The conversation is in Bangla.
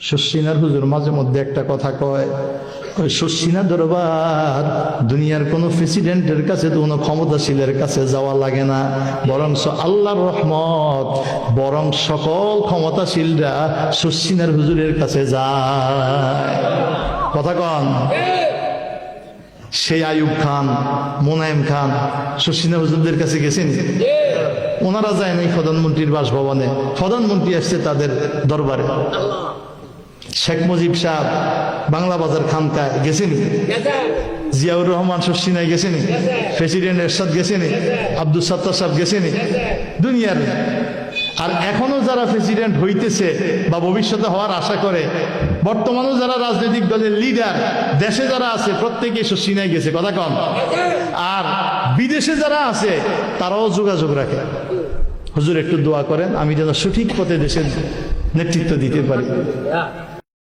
শশিনার হুজুর মাঝে মধ্যে একটা কথা কয়, ওই শশিনা দরবার দুনিয়ার কোন প্রেসিডেন্টের কাছে তো কোনো ক্ষমতাশীলের কাছে যাওয়া লাগে না, বরং আল্লাহর রহমত, বরং সকল ক্ষমতাশীলরা শশিনার হুজুরের কাছে যায়। কথা কন? সেই আইয়ুব খান, মোনায়েম খান শশিনা হুজুরদের কাছে গেছেন? ওনারা যায় নাই প্রধানমন্ত্রীর বাসভবনে, প্রধানমন্ত্রী আসছে তাদের দরবারে। শেখ মুজিব সাহেব বাংলা বাজার খানকায় গেছেন? জিয়াউর রহমান শশিনায় গেছেন? প্রেসিডেন্ট এরশাদ গেছেন? আব্দুল সাত্তার সাহেব গেছেন? দুনিয়ার আর এখনো যারা প্রেসিডেন্ট হইতেছে বা ভবিষ্যতে হওয়ার আশা করে, বর্তমানেও যারা রাজনৈতিক দলের লিডার দেশে যারা আছে প্রত্যেকে শশিনায় গেছে। কথা কন? আর বিদেশে যারা আছে তারাও যোগাযোগ রাখে, হুজুর একটু দোয়া করেন আমি যেন সঠিক পথে দেশের নেতৃত্ব দিতে পারি।